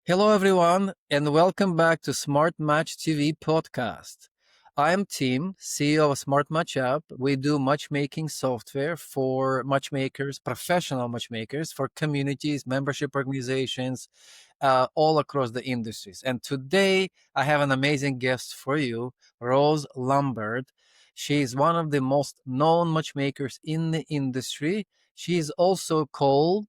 Hello, everyone, and welcome back to Smart Match TV podcast. I'm Tim, CEO of SmartMatchApp. We do matchmaking software for matchmakers, professional matchmakers, for communities, membership organizations, all across the industries. And today, I have an amazing guest for you, Rose Lambert. She is one of the most known matchmakers in the industry. She is also called,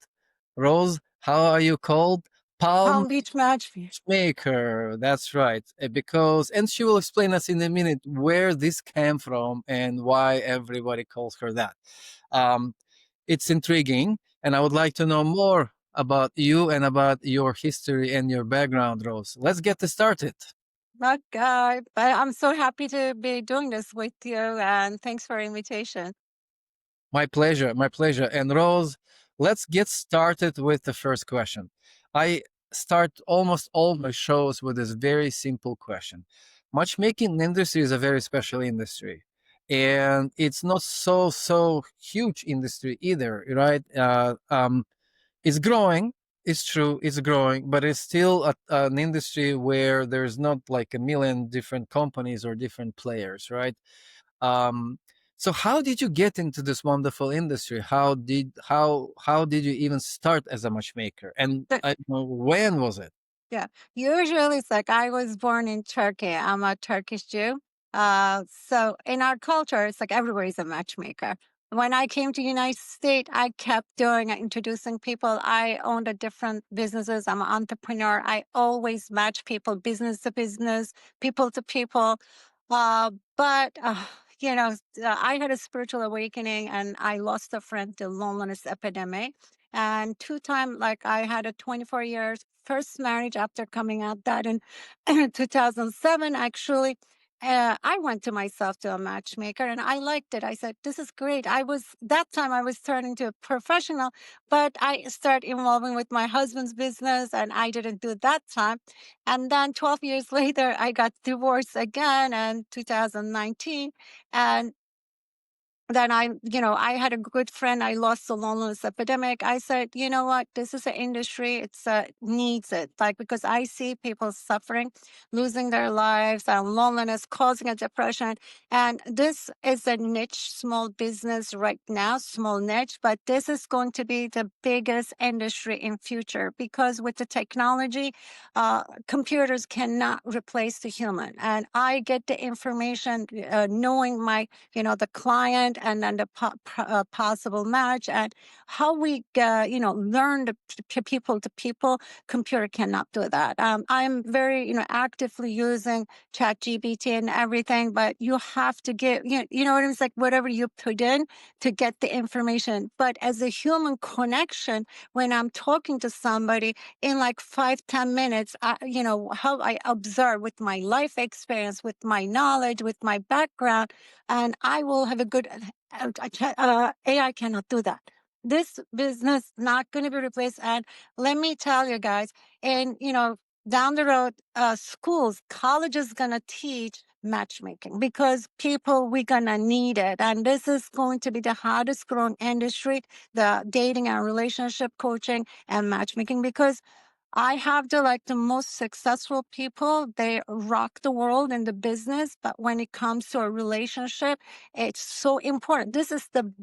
Rose, how are you called? Palm Palm Beach Matchmaker. Matchmaker, that's right. Because, and she will explain us in a minute where this came from and why everybody calls her that. Um, it's intriguing, and I would like to know more about you and about your history and your background, Rose. Let's get this started. Okay, but I'm so happy to be doing this with you, and thanks for invitation. My pleasure, my pleasure. And Rose, let's get started with the first question. I start almost all my shows with this very simple question. Matchmaking industry is a very special industry, and it's not so huge industry either, right? It's growing. It's true, it's growing, but it's still an industry where there's not like a million different companies or different players, right? Um, so how did you get into this wonderful industry? How did you even start as a matchmaker? And But, when was it? yeah, usually it's like I was born in Turkey. I'm a Turkish Jew. So in our culture, it's like everywhere is a matchmaker. When I came to United States, I kept doing introducing people. I owned a different businesses. I'm an entrepreneur. I always match people, business to business, people to people. But I had a spiritual awakening, and I lost a friend to loneliness epidemic. And two time, like I had a 24 years first marriage after coming out that in 2007, actually. I went to myself to a matchmaker and I liked it. I said, this is great. That time I was turning to a professional, but I started involving with my husband's business and I didn't do it that time. And then 12 years later, I got divorced again in 2019. And then I had a good friend. I lost the loneliness epidemic. I said, you know what? This is an industry. It's needs it. Like, because I see people suffering, losing their lives and loneliness, causing a depression. And this is a niche, small business right now, small niche, but this is going to be the biggest industry in future because with the technology, computers cannot replace the human. And I get the information, knowing the client and then the possible match and how we learn the people to people. Computer cannot do that. I'm very actively using chat gbt and everything, but you have to give you know what it's like, whatever you put in to get the information. But as a human connection, when I'm talking to somebody in like 5-10 minutes, how I observe with my life experience, with my knowledge, with my background, and I will have a good AI cannot do that. This business not going to be replaced. And let me tell you guys, and down the road, schools, colleges going to teach matchmaking because people we're going to need it. And this is going to be the hardest growing industry, the dating and relationship coaching and matchmaking, because I have the most successful people. They rock the world in the business, but when it comes to a relationship, it's so important. This is the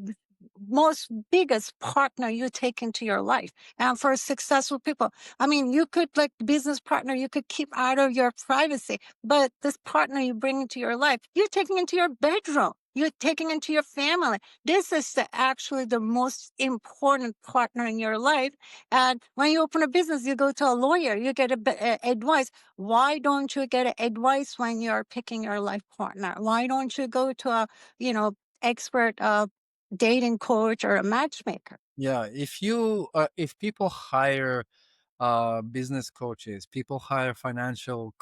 most biggest partner you take into your life. And for successful people, I mean, you could like business partner, you could keep out of your privacy, but this partner you bring into your life, you're taking into your bedroom. You're taking into your family. This is actually the most important partner in your life. And when you open a business, you go to a lawyer, you get advice. Why don't you get advice when you're picking your life partner? Why don't you go to a, expert dating coach or a matchmaker? Yeah, if people hire business coaches, people hire financial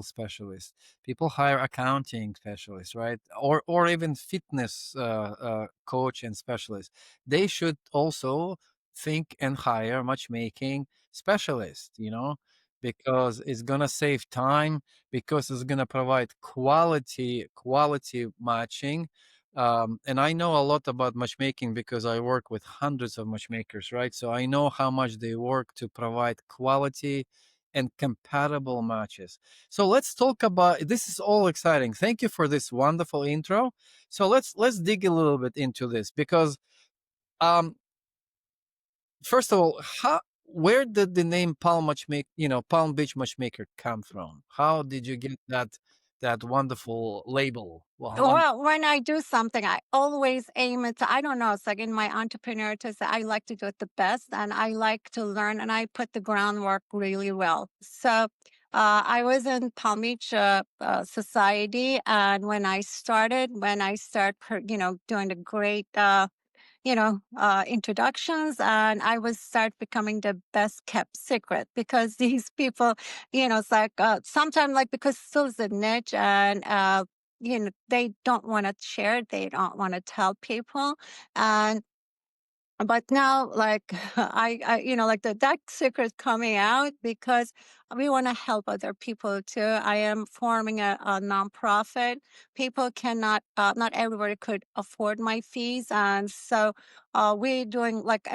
specialists, people hire accounting specialists, right? Or even fitness coach and specialists. They should also think and hire matchmaking specialists, because it's gonna save time, because it's gonna provide quality matching And I know a lot about matchmaking because I work with hundreds of matchmakers, right? So I know how much they work to provide quality and compatible matches. So let's talk about this. Is all exciting. Thank you for this wonderful intro. So let's dig a little bit into this because um first of all, how where did the name Palm Beach Matchmaker come from? How did you get that wonderful label? Well, Well, when I do something, I always aim it to, I don't know, it's like in my entrepreneur to say I like to do it the best and I like to learn and I put the groundwork really well. So I was in Palm Beach Society, and when I start, doing the great introductions, and I was start becoming the best kept secret because these people, it's like sometimes like because still is a niche, and they don't want to share, they don't want to tell people, and but now, like like that secret coming out because we want to help other people too. I am forming a nonprofit. People cannot, not everybody could afford my fees, and so we're doing like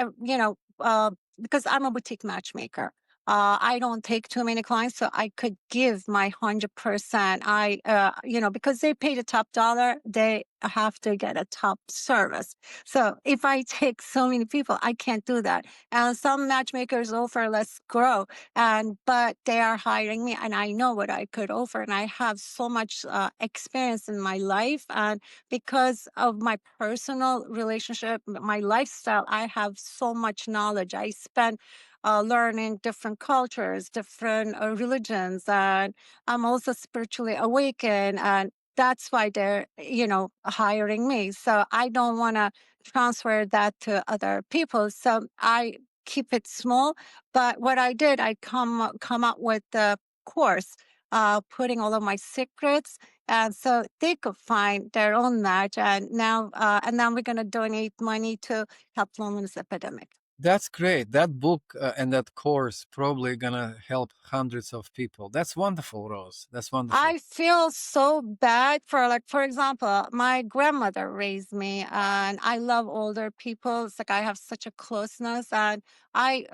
because I'm a boutique matchmaker. I don't take too many clients, so I could give my 100%. Because they pay the top dollar, they have to get a top service. So if I take so many people, I can't do that. And some matchmakers offer let's grow, and but they are hiring me, and I know what I could offer, and I have so much experience in my life, and because of my personal relationship, my lifestyle, I have so much knowledge. I spend learning different cultures, different religions, and I'm also spiritually awakened, and that's why they're hiring me. So I don't want to transfer that to other people, so I keep it small. But what I did, I come up with the course, putting all of my secrets, and so they could find their own match. And now we're going to donate money to help loneliness epidemic. that's great. That book and that course probably gonna help hundreds of people. That's wonderful, Rose. That's wonderful. I feel so bad for, like, for example, my grandmother raised me, and I love older people. It's like I have such a closeness, and I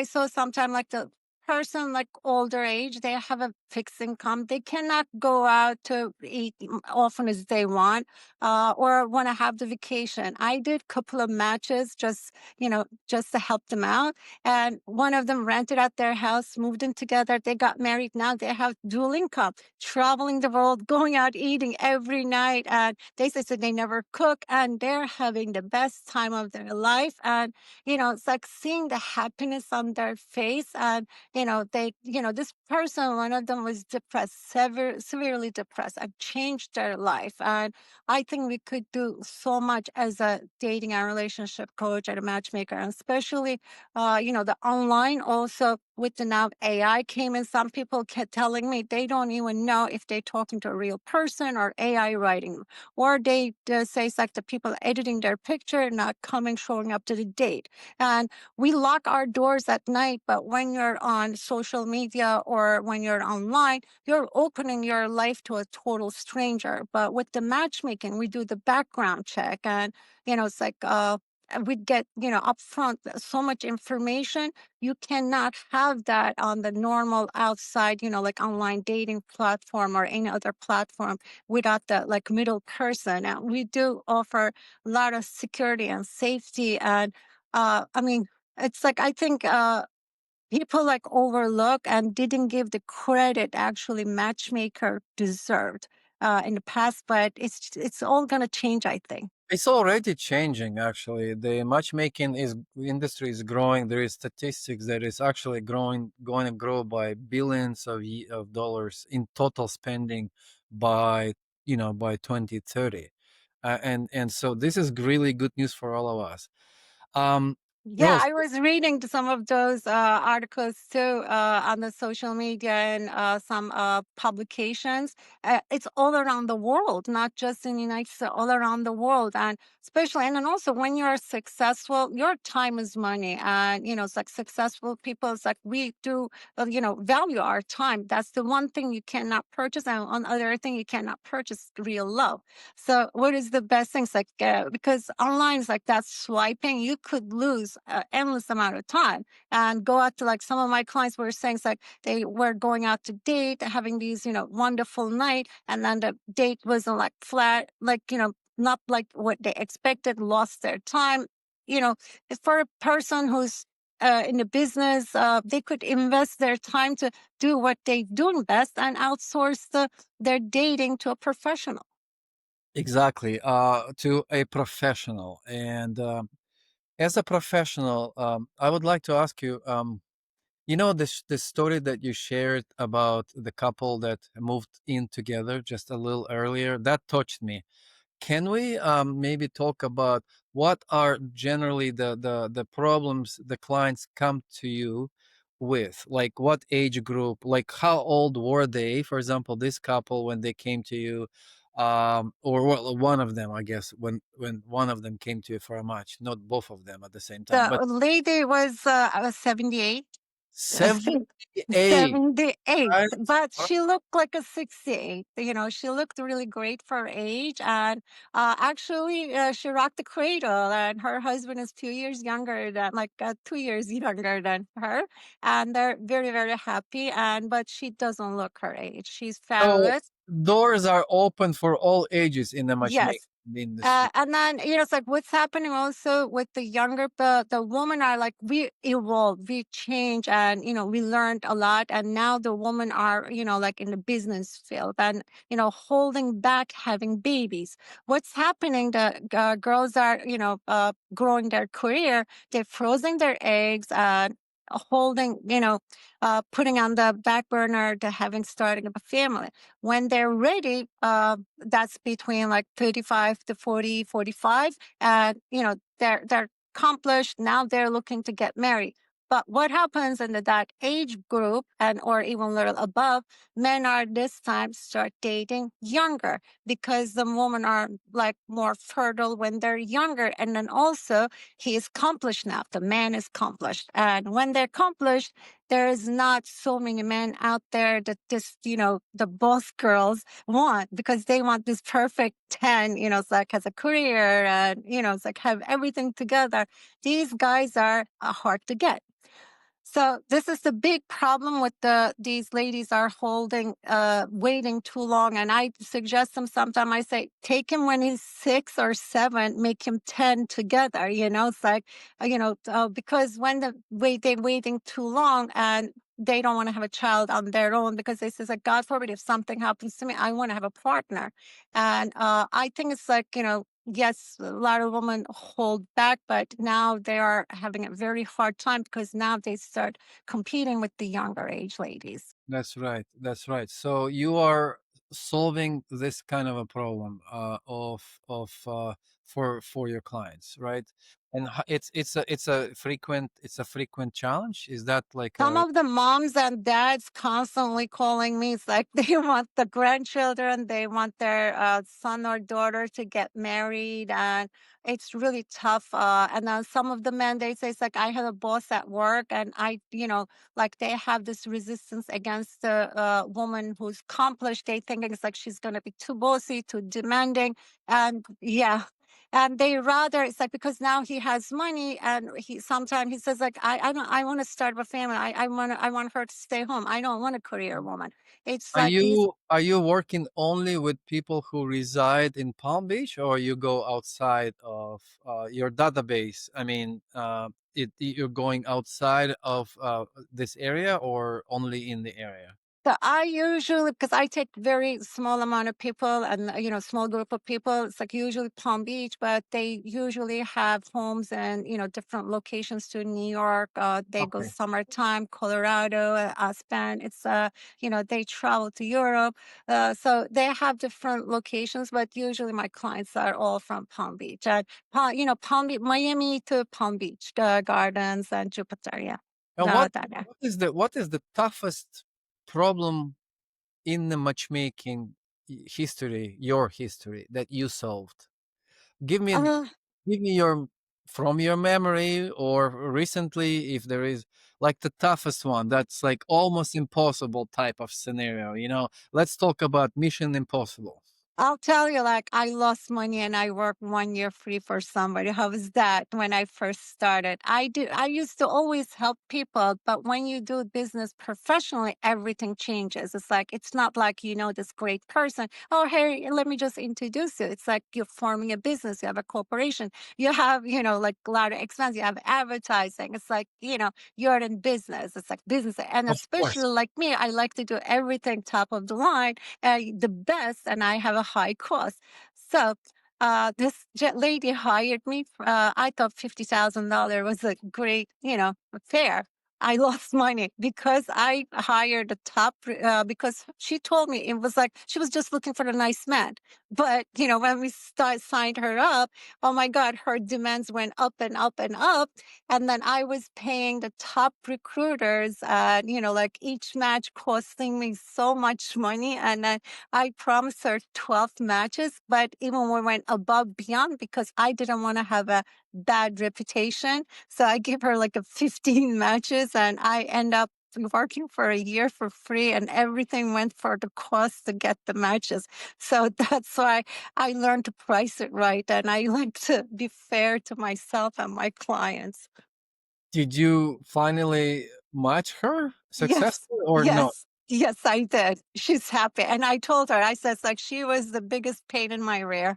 saw sometime like the person like older age, they have a fixed income. They cannot go out to eat often as they want, or want to have the vacation. I did couple of matches just to help them out, and one of them rented out their house, moved in together. They got married. Now they have dual income, traveling the world, going out eating every night. And they said they never cook, and they're having the best time of their life. And, it's like seeing the happiness on their face. And, this person, one of them was depressed, severely depressed, and changed their life. And I think we could do so much as a dating and relationship coach and a matchmaker, and especially the online also with the now AI came in. Some people kept telling me they don't even know if they're talking to a real person or AI writing, or they say it's like the people editing their picture, not coming, showing up to the date. And we lock our doors at night, but when you're on social media or when you're online, you're opening your life to a total stranger. But with the matchmaking, we do the background check, and it's like we'd get upfront so much information. You cannot have that on the normal outside, like online dating platform or any other platform, without the like middle person. And we do offer a lot of security and safety. And I mean, it's like I think people like overlook and didn't give the credit actually matchmaker deserved in the past, but it's all going to change, I think. It's already changing, actually. The matchmaking is industry is growing. There is statistics that is actually going to grow by billions of dollars in total spending by by 2030, and so this is really good news for all of us. Yeah, Rose, I was reading some of those articles too on the social media and some publications. It's all around the world, not just in the United States, all around the world. And especially, and then also when you're successful, your time is money. And, it's like successful people, it's like we do, value our time. That's the one thing you cannot purchase. And on the other thing, you cannot purchase real love. So what is the best things like because online is like that swiping, you could lose an endless amount of time and go out to like some of my clients were saying it's like they were going out to date, having these wonderful night, and then the date wasn't like flat, like not like what they expected, lost their time. You know, for a person who's in the business, they could invest their time to do what they do best and outsource their dating to a professional. exactly. To a professional, and as a professional, I would like to ask you. This story that you shared about the couple that moved in together just a little earlier, that touched me. Can we maybe talk about what are generally the problems the clients come to you with? Like what age group? Like how old were they? For example, this couple when they came to you, or well, one of them, I guess, when one of them came to you for a match, not both of them at the same time, but The lady was 78. 78, 78, right? but she looked like a 68. She looked really great for her age. And actually, she rocked the cradle. And her husband is 2 years younger than, like, 2 years younger than her. And they're very, very happy. But she doesn't look her age. She's So fabulous. doors are open for all ages in the matchmaking Yes. industry. And then, it's like what's happening also with the younger, the women are like, we evolved, we changed, and, we learned a lot. And now the women are, like in the business field and, holding back having babies. What's happening? The girls are, growing their career, they're frozen their eggs and holding, putting on the back burner to having starting a family. When they're ready, that's between like 35 to 40, 45, and they're accomplished. Now they're looking to get married. But what happens in that age group and or even a little above, men are this time start dating younger because the women are like more fertile when they're younger. And then also he is accomplished now. The man is accomplished. And when they're accomplished, there is not so many men out there that just, the boss girls want because they want this perfect 10, it's like has a career and, it's like have everything together. These guys are hard to get. So this is the big problem with these ladies are holding, waiting too long. And I suggest them sometime. I say, take him when he's 6 or 7, make him 10 together. It's like, because when they're waiting too long and they don't want to have a child on their own because they says like, God forbid, if something happens to me, I want to have a partner. And I think it's like, yes, a lot of women hold back, but now they are having a very hard time because now they start competing with the younger age ladies. That's right. That's right. So you are solving this kind of a problem for your clients, right? And it's a frequent challenge. Is that like Some a of the moms and dads constantly calling me. It's like they want the grandchildren, they want their son or daughter to get married, and it's really tough. And then some of the men, they say, it's like, I have a boss at work, and like they have this resistance against the woman who's accomplished. They think it's like she's going to be too bossy, too demanding. And yeah, and they rather it's like because now he has money and he sometimes he says like I want to start a family. I want her to stay home. I don't want a career woman. It's like these. are you working only with people who reside in Palm Beach, or you go outside of your database? I mean, you're going outside of this area or only in the area? So I usually, because I take very small amount of people and small group of people. It's like usually Palm Beach, but they usually have homes and different locations to New York. They go Okay. summertime, Colorado, Aspen. It's they travel to Europe. So they have different locations, but usually my clients are all from Palm Beach and Palm Beach, Miami to Palm Beach Gardens and Jupiter. Yeah, And that. what is the toughest problem in the matchmaking history, your history, that you solved? Give me Uh, give me your from your memory or recently, if there is like the toughest one that's like almost impossible type of scenario, let's talk about Mission Impossible. I'll tell you, like, I lost money and I worked 1 year free for somebody. How was that when I first started? I used to always help people, but when you do business professionally, everything changes. It's like, it's not like, this great person. Oh, hey, let me just introduce you. It's like you're forming a business, you have a corporation, you have, like a lot of expense, you have advertising. It's like, you're in business. It's like business. And Of especially course. like me, I like to do everything top of the line the best, and I have a high cost. So this lady hired me. I thought $50,000 was a great, fare. I lost money because I hired a top because she told me it was like she was just looking for a nice man. But when we signed her up, oh my God, her demands went up and up and up. And then I was paying the top recruiters, like each match costing me so much money. And then I promised her 12 matches, but even we went above beyond because I didn't want to have a bad reputation. So I gave her like a 15 matches and I end up working for a year for free and everything went for the cost to get the matches. So that's why I learned to price it right and I like to be fair to myself and my clients. Did you finally match her Yes, successfully or not? yes, yes, I did. She's happy. And I told her, I said, like, she was the biggest pain in my rear.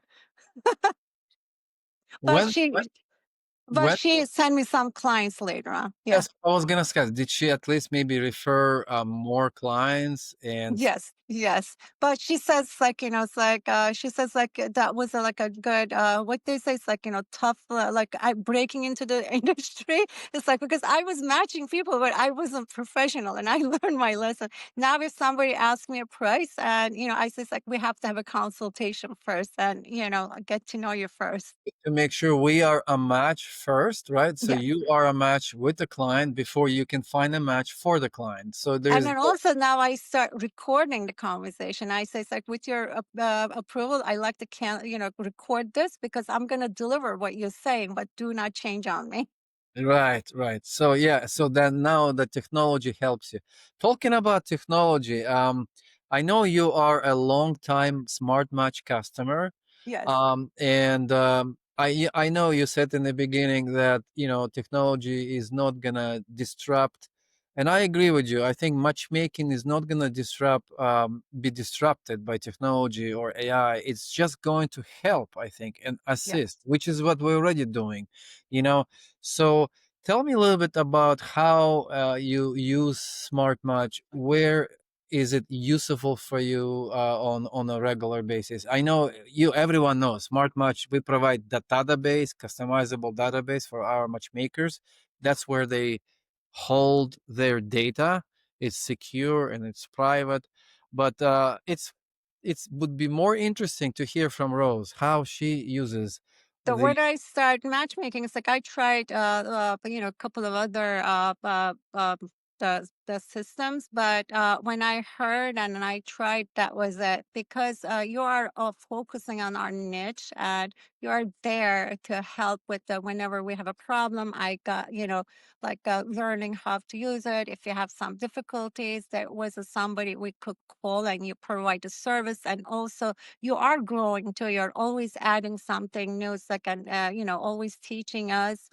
But When when but when she sent me some clients later on. Yeah. Yes, I was gonna ask, did she at least maybe refer more clients and Yes, yes. But she says like, it's like she says like that was like a good what they say it's like, tough like I breaking into the industry. It's like because I was matching people but I wasn't professional and I learned my lesson. Now if somebody asks me a price and I say it's like we have to have a consultation first and get to know you first. to make sure we are a match first, right? So Yes. you are a match with the client before you can find a match for the client. So And there's then also now I start recording the conversation. I say, it's like, with your approval, I like to record this because I'm going to deliver what you're saying, but do not change on me. right, right. So yeah, so then now the technology helps you. Talking about technology, I know you are a long time Smart Match customer. Yes, And I know you said in the beginning that technology is not gonna disrupt, and I agree with you. I think matchmaking is not gonna be disrupted by technology or AI. It's just going to help, I think, and yes. assist, which is what we're already doing. You know, so tell me a little bit about how you use Smart Match. Where is it useful for you on a regular basis? I know everyone knows Smart Match. We provide the database, customizable database for our matchmakers. That's where they hold their data. It's secure and it's private, but it would be more interesting to hear from Rose how she uses So the when I started matchmaking, it's like I tried, a couple of other the systems, but when I heard and I tried, that was it because you are focusing on our niche and you are there to help with the whenever we have a problem. I got like learning how to use it. If you have some difficulties, there was somebody we could call and you provide the service, and also you are growing too. You're always adding something new. It's like, and always teaching us.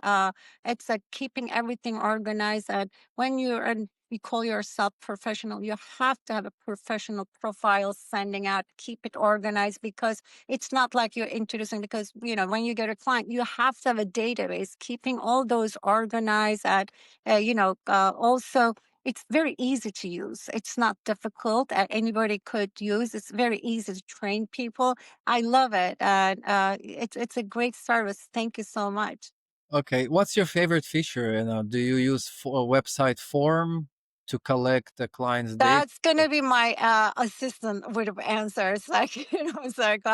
It's like keeping everything organized. And when you're and you call yourself professional, you have to have a professional profile sending out, keep it organized because it's not like you're introducing, because, when you get a client, you have to have a database, keeping all those organized and, also it's very easy to use. It's not difficult. Anybody could use. It's very easy to train people. I love it, and it's a great service. Thank you so much. Okay, what's your favorite feature? Do you use a website form to collect the client's data? That's gonna be my, assistant with answers, like, it's like,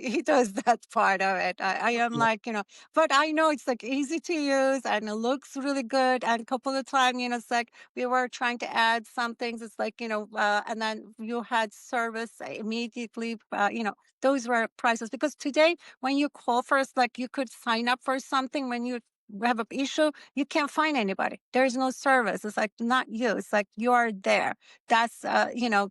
he does that part of it. I am like, but I know it's, like, easy to use, and it looks really good, and a couple of time, it's like we were trying to add some things, it's like, and then you had service immediately, those were prices. Because today, when you call first, like, you could sign up for something when you have an issue, you can't find anybody. There's no service. It's like not you. It's like you are there. That's you know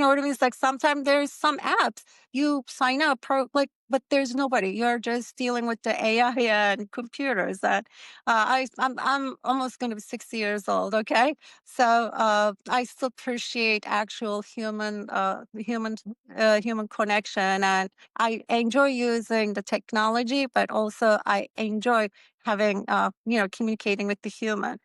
what I mean? It's like sometimes there's some apps you sign up like, but there's nobody. You're just dealing with the AI and computers. And I'm almost going to be 60 years old. Okay, so I still appreciate actual human connection, and I enjoy using the technology, but also I enjoy having, communicating with the human.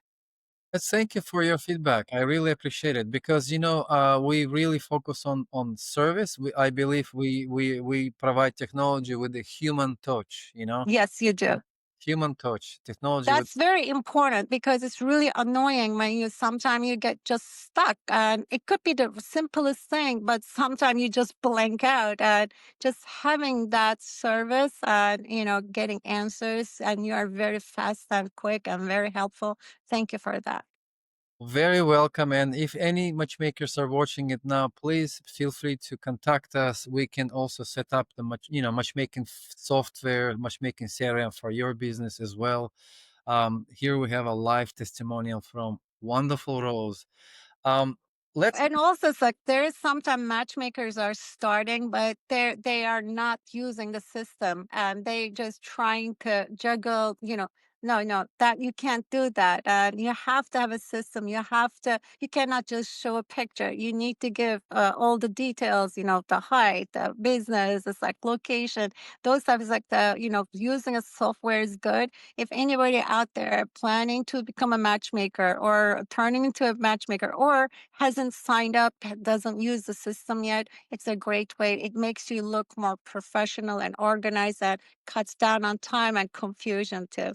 Let's thank you for your feedback. I really appreciate it because we really focus on service. I believe we provide technology with a human touch. Yes, you do. Human touch technology with. That's very important because it's really annoying when you sometimes you get just stuck, and it could be the simplest thing, but sometimes you just blank out, and just having that service and getting answers, and you are very fast and quick and very helpful. Thank you for that. Very welcome. And if any matchmakers are watching it now, please feel free to contact us. We can also set up the matchmaking software, matchmaking CRM for your business as well. Here we have a live testimonial from wonderful Rose. Um, let's. And also, it's like there is sometimes matchmakers are starting, but they are not using the system, and they just trying to juggle. No, no, that you can't do that. And you have to have a system. You cannot just show a picture. You need to give all the details. The height, the business, it's like location. Those types like using a software is good. If anybody out there planning to become a matchmaker or turning into a matchmaker or hasn't signed up, doesn't use the system yet, it's a great way. It makes you look more professional and organized, and cuts down on time and confusion too.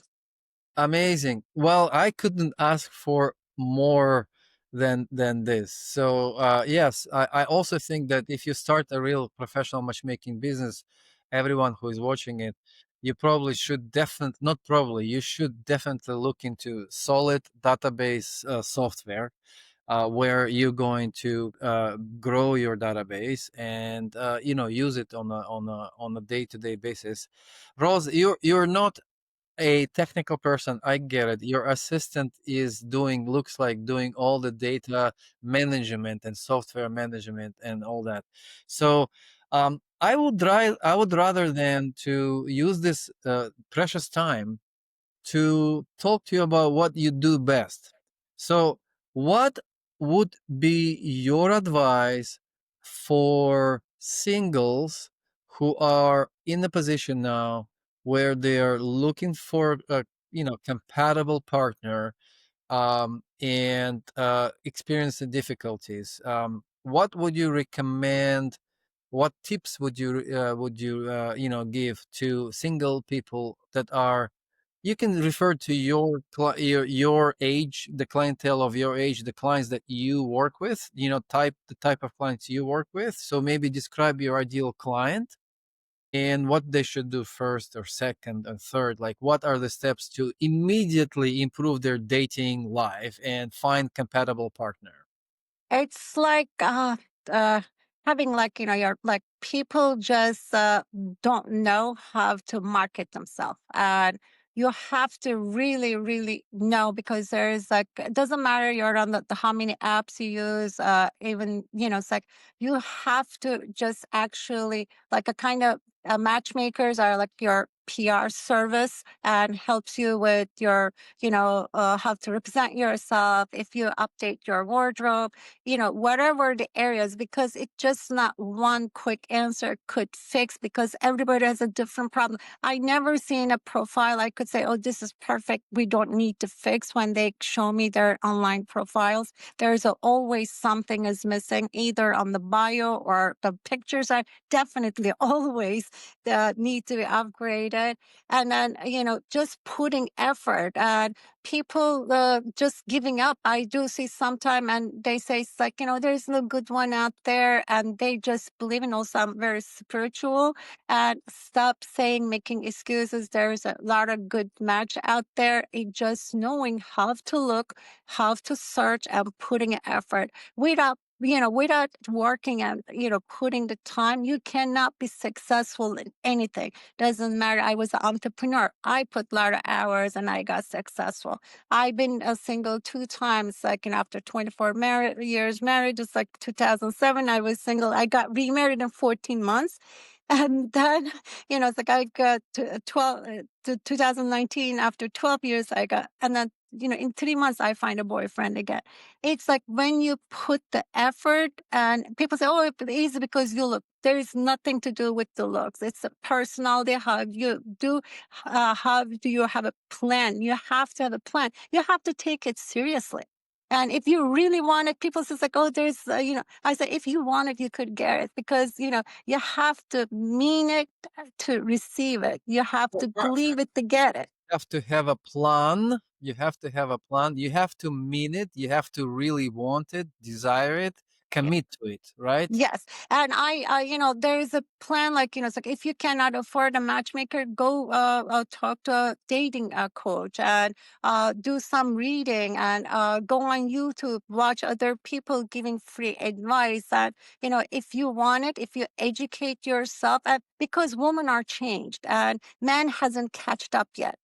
Amazing. Well, I couldn't ask for more than this. So yes, I also think that if you start a real professional matchmaking business, everyone who is watching it, you probably should definitely not probably you should definitely look into solid database software where you're going to grow your database and use it on a day-to-day basis. Rose, you're not a technical person. I get it. Your assistant is looks like doing all the data management and software management and all that. So I would rather than to use this precious time to talk to you about what you do best. So, what would be your advice for singles who are in a position now where they are looking for a compatible partner and experiencing difficulties? What would you recommend? What tips would you give to single people that are you can refer to your age, the clientele of your age, the clients that you work with, the type of clients you work with. So maybe describe your ideal client and what they should do first or second and third. Like what are the steps to immediately improve their dating life and find compatible partner? It's like uh, having like your like people just don't know how to market themselves, and you have to really, really know, because there's like it doesn't matter you're on the how many apps you use, even it's like you have to just actually like a kind of matchmakers are like your PR service and helps you with your, how to represent yourself, if you update your wardrobe, whatever the areas, because it's just not one quick answer could fix because everybody has a different problem. I never seen a profile I could say, oh, this is perfect. We don't need to fix when they show me their online profiles. There's always something is missing, either on the bio or the pictures are definitely always need to be upgraded. And then, just putting effort and people just giving up. I do see sometime and they say it's like, there's no good one out there. And they just believe in also I'm very spiritual and stop saying, making excuses. There's a lot of good match out there. It just knowing how to look, how to search and putting effort without working and, putting the time, you cannot be successful in anything. Doesn't matter. I was an entrepreneur. I put a lot of hours and I got successful. I've been a single two times, like, after 24 years married, just like 2007, I was single. I got remarried in 14 months. And then, it's like I got to 2019, after 12 years, and then, in 3 months, I find a boyfriend again. It's like when you put the effort and people say, oh, it's easy because you look. There is nothing to do with the looks. It's a personality. How do you have a plan? You have to have a plan. You have to take it seriously. And if you really want it, people say like, oh, I say, if you want it, you could get it because, you have to mean it to receive it. You have Well, to believe it to get it. you have to have a plan. You have to have a plan. You have to mean it. You have to really want it, desire it, commit to it, right? Yes. And there is a plan, like, it's like if you cannot afford a matchmaker, go talk to a dating coach and do some reading and go on YouTube, watch other people giving free advice. And, if you want it, if you educate yourself, because women are changed and man hasn't catched up yet.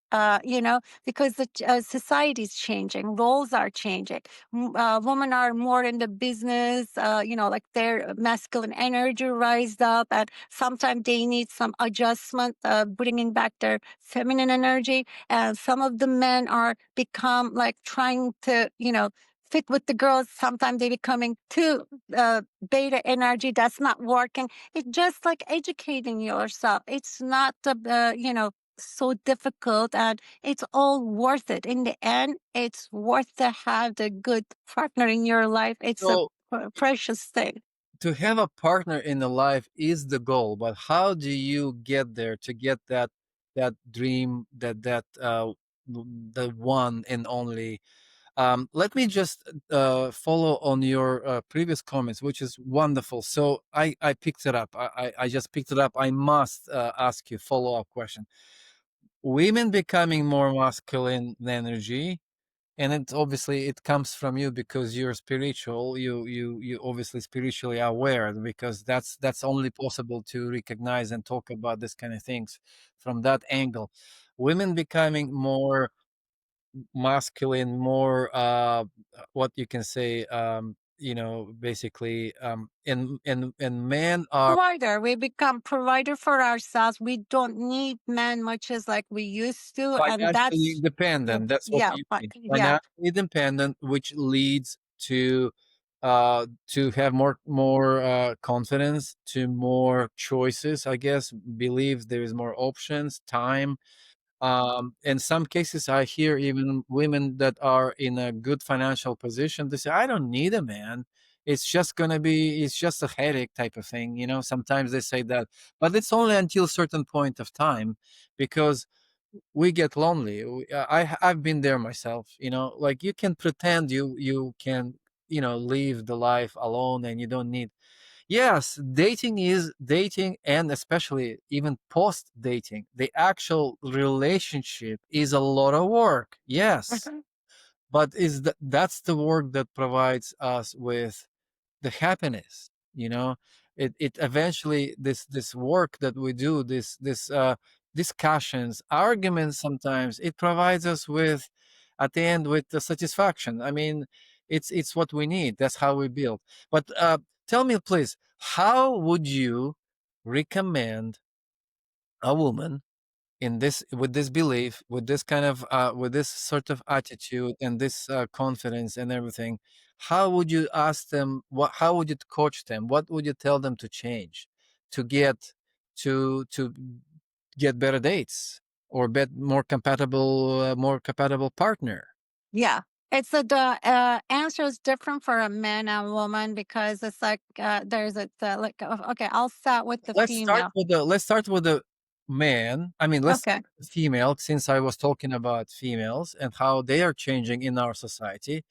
Because the society is changing, roles are changing. Women are more in the business, like their masculine energy rised up, and sometimes they need some adjustment, bringing back their feminine energy. And some of the men are become like trying to, fit with the girls. Sometimes they becoming too beta energy. That's not working. It's just like educating yourself. It's not, so difficult, and it's all worth it. In the end, it's worth to have the good partner in your life. It's a So precious thing. to have a partner in the life is the goal, but how do you get there to get that dream, the one and only? Let me just follow on your previous comments, which is wonderful. So I picked it up. I just picked it up. I must ask you follow-up question. Women becoming more masculine energy, and it's obviously it comes from you because you're spiritual. You obviously spiritually aware, because that's only possible to recognize and talk about this kind of things from that angle. Women becoming more masculine, more what you can say, basically, and men are Provider. We become provider for ourselves. We don't need men much as like we used to, and financially that's dependent. That's what yeah, you mean. yeah. Financially dependent, which leads to have more confidence, to more choices, I guess, believe there is more options, time. In some cases, I hear even women that are in a good financial position, they say, I don't need a man. It's just a headache type of thing. Sometimes they say that, but it's only until a certain point of time, because we get lonely. I've been there myself, like you can pretend you can, live the life alone and you don't need. Yes, dating is dating, and especially even post dating, the actual relationship is a lot of work. Yes, but that's the work that provides us with the happiness. It eventually, this work that we do, this discussions, arguments, sometimes it provides us with, at the end, with the satisfaction. I mean, it's what we need. That's how we build. But tell me, please, how would you recommend a woman in this, with this belief, with this kind of with this sort of attitude and this confidence and everything, how would you ask them, what, how would you coach them, what would you tell them to change to get to get better dates or bet more compatible partner? Yeah. It's the answer is different for a man and woman because it's like there's like okay, I'll start with the female. Let's start with the man. I mean, let's Okay. female, since I was talking about females and how they are changing in our society.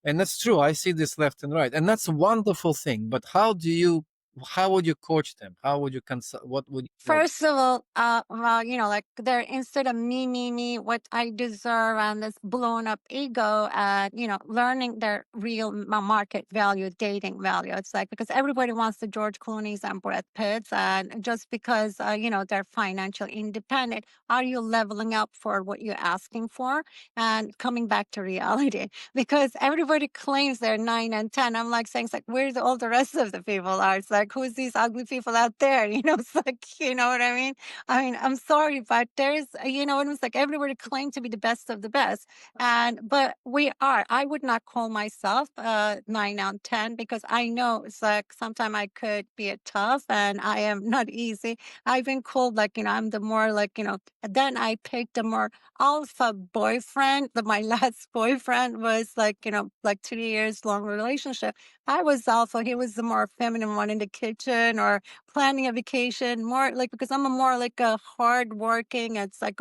And that's true. I see this left and right. And that's a wonderful thing. But how would you coach them? How would you consult? What would you tell them? First of all, well, like they're instead of me, what I deserve, and this blown up ego, and learning their real market value, dating value. It's like because everybody wants the George Clooney's and Brad Pitts, and just because they're financially independent, are you leveling up for what you're asking for and coming back to reality? Because everybody claims they're 9 and 10. I'm like saying, it's like, where's all the rest of the people are? It's like, who's these ugly people out there? It's like, you know what I mean? I mean, I'm sorry, but there's, it's like everybody claims to be the best of the best. But we are. I would not call myself 9 out of 10 because I know it's like sometimes I could be a tough and I am not easy. I've been called like, I'm the more like, then I picked a more alpha boyfriend. My last boyfriend was like, like 3 years long relationship. I was alpha. He was the more feminine one in the kitchen or planning a vacation, more like because I'm a more like a hard working. It's like,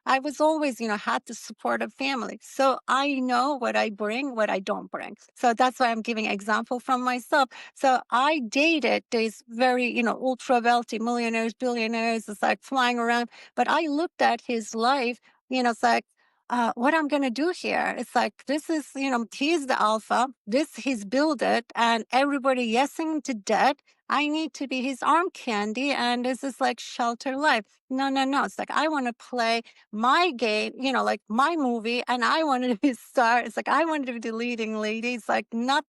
I was always, had to support a family. So I know what I bring, what I don't bring. So that's why I'm giving example from myself. So I dated these very, ultra wealthy millionaires, billionaires. It's like flying around. But I looked at his life, it's like, what I'm going to do here. It's like, this is, he's the alpha. This, he's built it and everybody yesing to death. I need to be his arm candy. And this is like shelter life. No, no, no. It's like, I want to play my game, like my movie. And I wanted to be star. It's like, I wanted to be the leading lady. It's like, not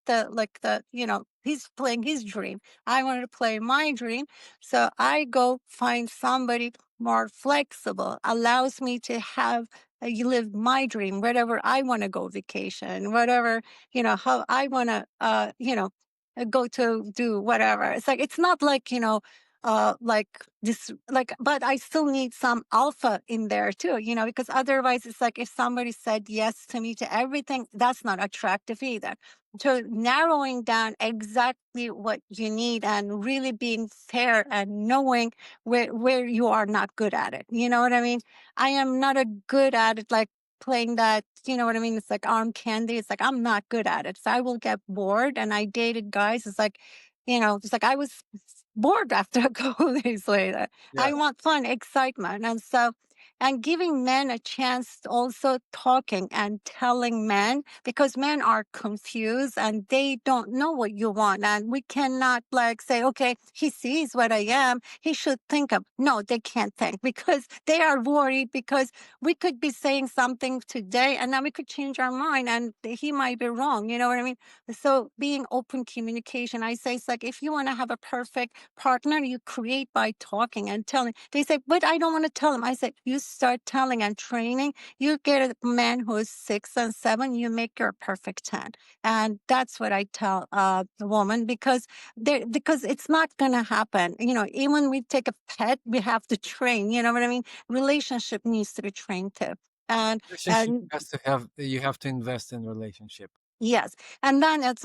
he's playing his dream. I wanted to play my dream. So I go find somebody more flexible, allows me to have you live my dream, wherever I want to go vacation, whatever, how I want to, go to do whatever. It's like, it's not like, like this, like, but I still need some alpha in there too, because otherwise it's like if somebody said yes to me to everything, that's not attractive either. So narrowing down exactly what you need and really being fair and knowing where you are not good at it. You know what I mean? I am not a good at it, like playing that, you know what I mean? It's like arm candy. It's like I'm not good at it. So I will get bored. And I dated guys. It's like, it's like I was bored after a couple of days later. Yeah. I want fun, excitement. And so, and giving men a chance to also talking and telling men because men are confused and they don't know what you want. And we cannot like say, okay, he sees what I am. He should think of, no, they can't think because they are worried because we could be saying something today and then we could change our mind and he might be wrong. You know what I mean? So being open communication, I say it's like if you want to have a perfect partner, you create by talking and telling. They say, but I don't want to tell them. I said, you start telling and training, you get a man who is 6 and 7, you make your perfect 10. And that's what I tell the woman because it's not gonna happen. Even we take a pet, we have to train, you know what I mean? Relationship needs to be trained too. And Relationship and has to have, you have to invest in relationship. yes. And then it's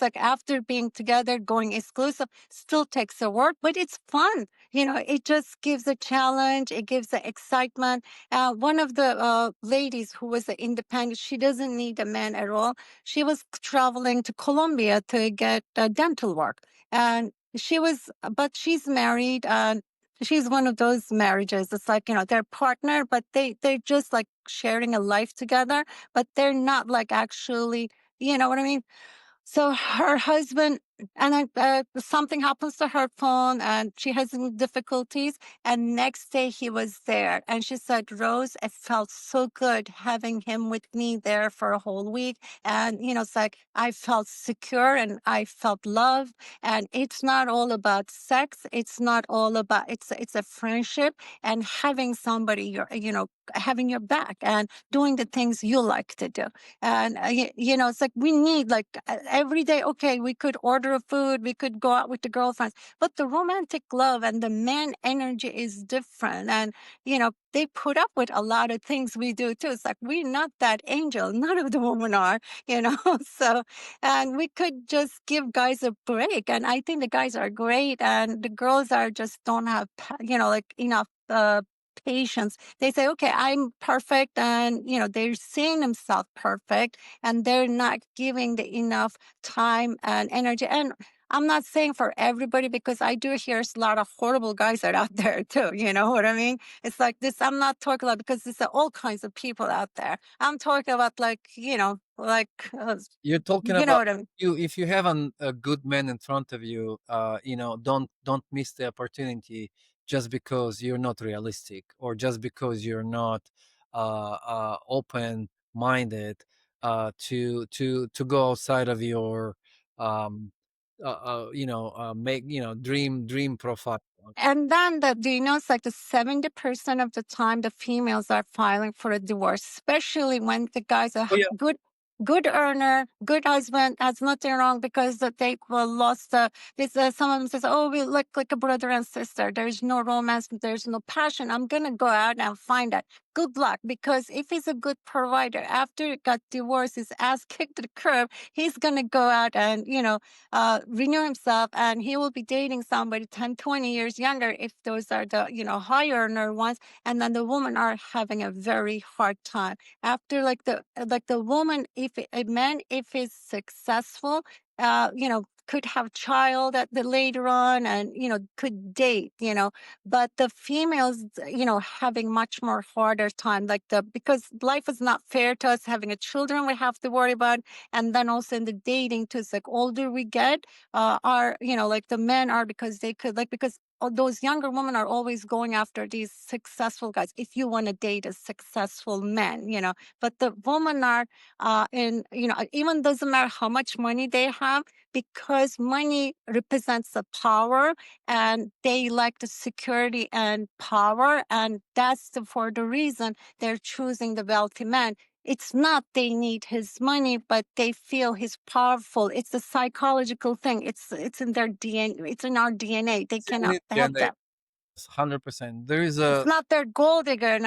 like after being together, going exclusive still takes a work, but it's fun. It just gives a challenge. It gives the excitement. One of the ladies who was independent, she doesn't need a man at all. She was traveling to Colombia to get dental work. And but she's married and she's one of those marriages. It's like, they're partner, but they're just like sharing a life together, but they're not like actually, you know what I mean? So her husband and then something happens to her phone and she has some difficulties, and next day he was there and she said, Rose, it felt so good having him with me there for a whole week. And it's like I felt secure and I felt loved. And it's not all about sex, it's not all about, it's a friendship, and having somebody having your back and doing the things you like to do. And it's like we need, like, every day, okay, we could order a food, we could go out with the girlfriends, but the romantic love and the man energy is different. And they put up with a lot of things we do too. It's like we're not that angel, none of the women are, you know so, and we could just give guys a break. And I think the guys are great, and the girls are just don't have like enough patience. They say, okay, I'm perfect, and they're seeing themselves perfect, and they're not giving the enough time and energy. And I'm not saying for everybody, because I do hear a lot of horrible guys are out there too. You know what I mean? It's like this. I'm not talking about, because there's all kinds of people out there. I'm talking about, like, You're talking you know about what I mean? you if you have a good man in front of you, don't miss the opportunity just because you're not realistic, or just because you're not open minded to go outside of your um make dream profile. And then do you know, it's like the 70% of the time the females are filing for a divorce, especially when the guy's a Oh yeah. good earner, good husband, has nothing wrong, because they lost this. Some of them says, "Oh, we look like a brother and sister. There's no romance, there's no passion. I'm gonna go out and find that." Good luck, because if he's a good provider, after he got divorced, his ass kicked to the curb, he's gonna go out and renew himself, and he will be dating somebody 10, 20 years younger, if those are the high earner ones. And then the women are having a very hard time after, like the woman, if a man, if he's successful, could have child at the later on, and could date, but the females, having much more harder time, like the because life is not fair to us. Having a children we have to worry about, and then also in the dating too. It's like older we get, are like the men are, because they could, like, because all those younger women are always going after these successful guys, if you want to date a successful man, but the women are in even doesn't matter how much money they have, because money represents the power, and they like the security and power, and for the reason they're choosing the wealthy man. It's not they need his money, but they feel he's powerful. It's a psychological thing. It's in their DNA. It's in our DNA. They It's in cannot it, yeah, help that. 100%. There is It's a not their gold digger,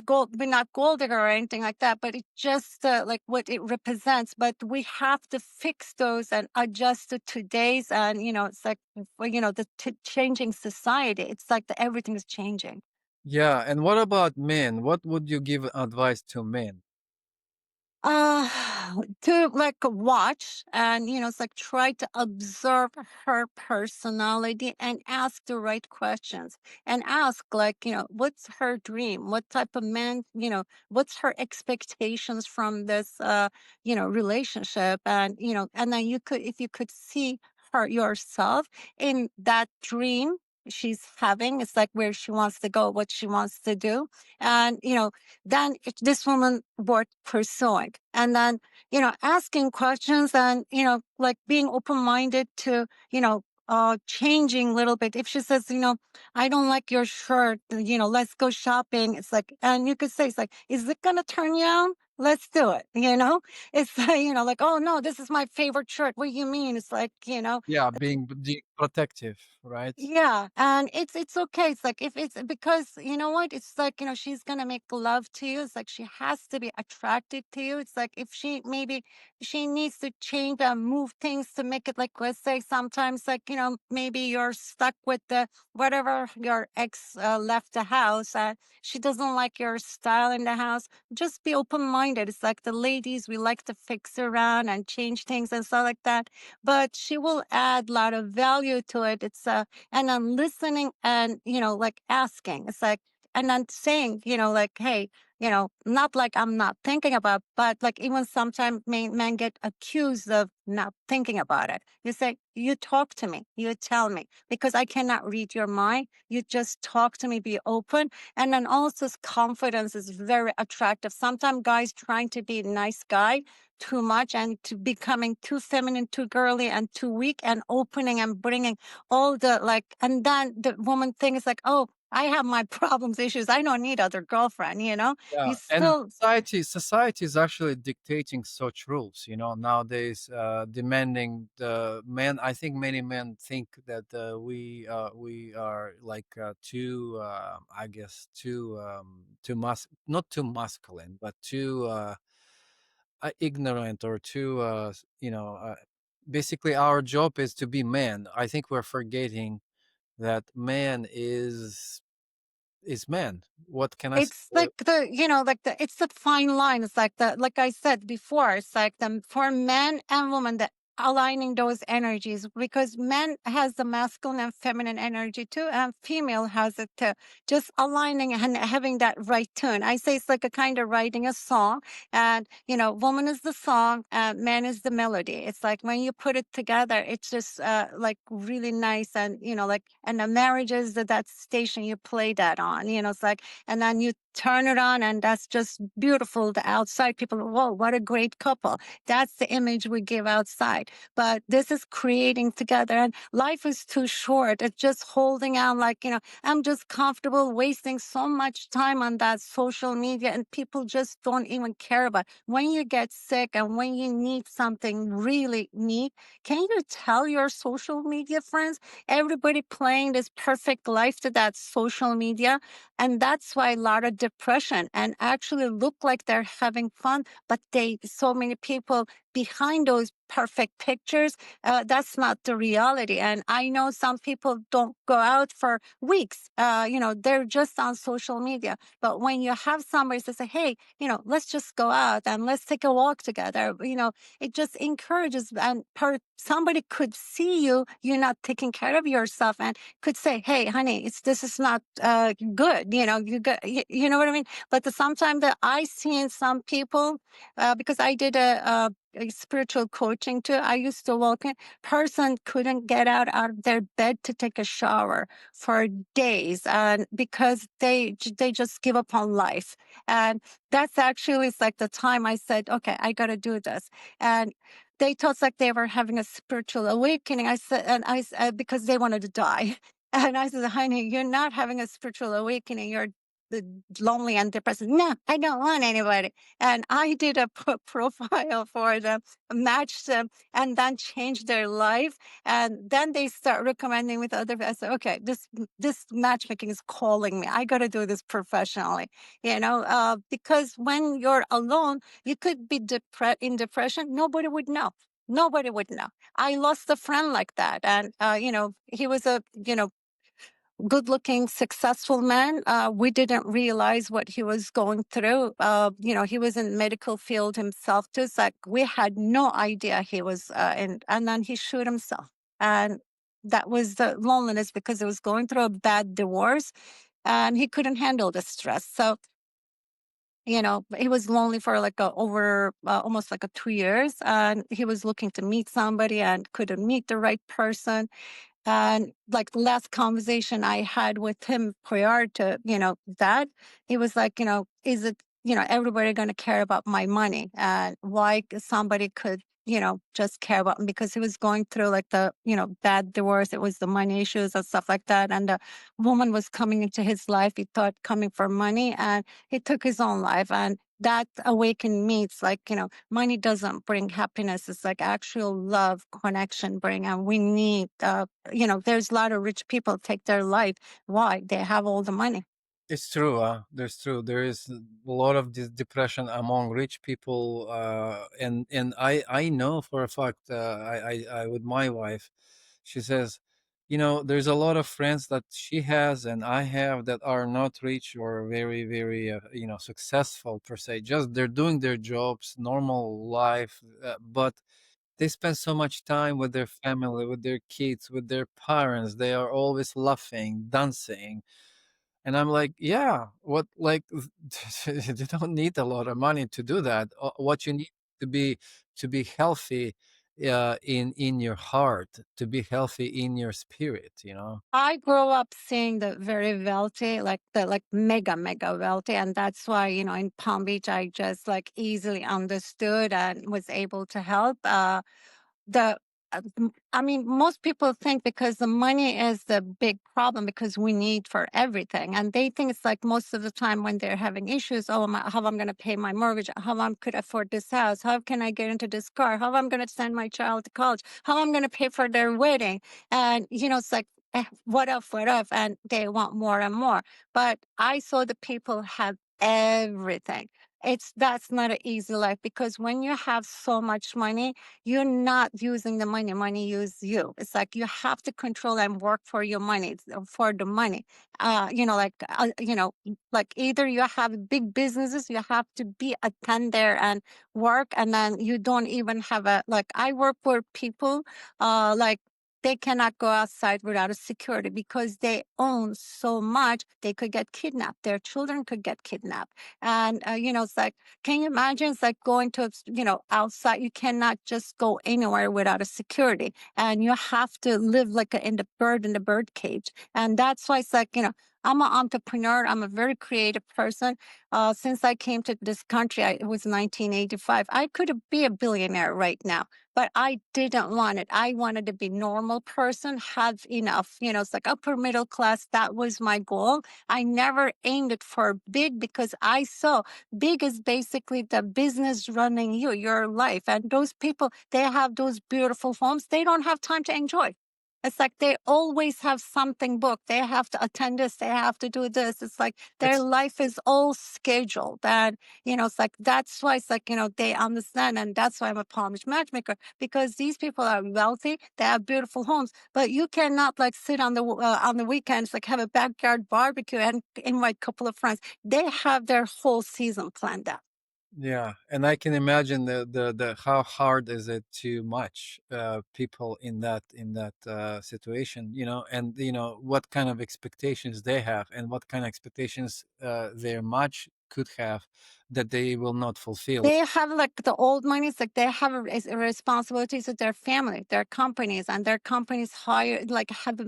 we're not gold digger or anything like that, but it's just like what it represents. But we have to fix those and adjust to today's, and it's like, the changing society. It's like everything is changing. yeah. And what about men? What would you give advice to men? Uh, to, like, watch, and it's like try to observe her personality and ask the right questions, and ask, like, what's her dream, what type of man, what's her expectations from this relationship. And and then you could, if you could see her yourself in that dream she's having, it's like where she wants to go, what she wants to do. And then this woman worth pursuing. And then, asking questions, and, like being open minded to, changing a little bit. If she says, I don't like your shirt, let's go shopping. It's like, and you could say, it's like, is it going to turn you on? Let's do it. It's, like, oh no, this is my favorite shirt. What do you mean? It's like, Yeah, being protective, right? yeah, and it's okay. It's like, if it's because you know what, it's like, she's gonna make love to you. It's like she has to be attracted to you. It's like if maybe she needs to change and move things to make it, like, let's say sometimes, like, maybe you're stuck with the whatever your ex left the house, and she doesn't like your style in the house. Just be open minded. It's like the ladies, we like to fix around and change things and stuff like that, but she will add a lot of value to it. It's and I'm listening and, like, asking. It's like, and then saying, like, hey, not like I'm not thinking about, but like even sometimes men get accused of not thinking about it. You say, you talk to me, you tell me, because I cannot read your mind. You just talk to me, be open. And then also confidence is very attractive. Sometimes guys trying to be a nice guy too much and to becoming too feminine, too girly, and too weak, and opening and bringing all the like, and then the woman thing is like, oh, I have my problems, issues. I don't need other girlfriend, Yeah, You and still, society is actually dictating such rules, nowadays, demanding the men. I think many men think that we are like too, I guess, too not too masculine, but too ignorant, or too basically our job is to be man. I think we're forgetting that man is man. What can I say? it's like it's the fine line. It's like like I said before, it's like for men and women, that aligning those energies, because men has the masculine and feminine energy too, and female has it too. Just aligning and having that right tune. I say it's like a kind of writing a song, and woman is the song, man is the melody. It's like when you put it together, it's just like really nice, and like, and the marriage is that station you play that on. It's like, and then you turn it on, and that's just beautiful. The outside people, whoa, what a great couple. That's the image we give outside. But this is creating together, and life is too short. It's just holding on, like, I'm just comfortable wasting so much time on that social media, and people just don't even care about. When you get sick and when you need something really neat, can you tell your social media friends? Everybody playing this perfect life to that social media. And that's why a lot of depression, and actually look like they're having fun, but so many people behind those perfect pictures, that's not the reality. And I know some people don't go out for weeks. They're just on social media. But when you have somebody to say, hey, let's just go out and let's take a walk together, it just encourages, and somebody could see you're not taking care of yourself, and could say, hey, honey, this is not good. You know what I mean? But sometimes that I see in some people, because I did a spiritual coaching too. I used to walk in, person couldn't get out of their bed to take a shower for days, and because they just give up on life. And that's actually, it's like the time I said, okay, I got to do this. And they thought like they were having a spiritual awakening. I said, and because they wanted to die. And I said, honey, you're not having a spiritual awakening. You're lonely and depressed. No, I don't want anybody. And I did a profile for them, matched them, and then changed their life. And then they start recommending with other. I said, okay, this matchmaking is calling me. I got to do this professionally. Because when you're alone, you could be in depression. Nobody would know. Nobody would know. I lost a friend like that, and he was a good looking, successful man. We didn't realize what he was going through. He was in medical field himself too. It's like we had no idea he was and then he shoot himself. And that was the loneliness, because he was going through a bad divorce and he couldn't handle the stress. So, he was lonely for like over almost like 2 years, and he was looking to meet somebody and couldn't meet the right person. And like the last conversation I had with him prior to, that, he was like, is it, everybody going to care about my money? And why somebody could, just care about him, because he was going through like the, bad divorce. It was the money issues and stuff like that. And the woman was coming into his life. He thought coming for money, and he took his own life. And that awakened me. It's like, money doesn't bring happiness. It's like actual love, connection bring. And we need, there's a lot of rich people take their life. Why? They have all the money. It's true. There's true. There is a lot of this depression among rich people, and I know for a fact. I with my wife, she says, there's a lot of friends that she has and I have that are not rich or very very successful per se. Just they're doing their jobs, normal life, but they spend so much time with their family, with their kids, with their parents. They are always laughing, dancing, And I'm like, yeah, what, like, you don't need a lot of money to do that. What you need to be to be healthy, in your heart, to be healthy in your spirit, you know. I grew up seeing the very wealthy, like the like mega, mega wealthy. And that's why, in Palm Beach, I just like easily understood and was able to help. The I mean, most people think because the money is the big problem because we need for everything, and they think it's like most of the time when they're having issues. Oh, how I'm going to pay my mortgage? How I could afford this house? How can I get into this car? How I'm going to send my child to college? How I'm going to pay for their wedding? And it's like. What if, what if? And they want more and more. But I saw the people have everything. That's not an easy life because when you have so much money, you're not using the money. Money use you. It's like you have to control and work for your money, for the money. Like either you have big businesses, you have to be attend there and work, and then you don't even have a like. I work for people, like they cannot go outside without a security because they own so much. They could get kidnapped. Their children could get kidnapped, and it's like can you imagine? It's like going to, outside. You cannot just go anywhere without a security, and you have to live like in the bird cage. And that's why it's like, I'm an entrepreneur. I'm a very creative person. Since I came to this country, it was 1985. I could be a billionaire right now, but I didn't want it. I wanted to be normal person, have enough. It's like upper middle class. That was my goal. I never aimed it for big because I saw big is basically the business running you, your life. And those people, they have those beautiful homes. They don't have time to enjoy. It's like they always have something booked. They have to attend this. They have to do this. It's like their It's life is all scheduled. And, it's like, that's why it's like, they understand. And that's why I'm a Palm Beach matchmaker because these people are wealthy. They have beautiful homes, but you cannot like sit on the weekends, like have a backyard barbecue and invite a couple of friends. They have their whole season planned out. Yeah, and I can imagine the how hard is it to match, people in that situation, you know, and you know what kind of expectations they have, and what kind of expectations their match could have that they will not fulfill. They have like the old money. It's like they have responsibilities to their family, their companies, and their companies hire like have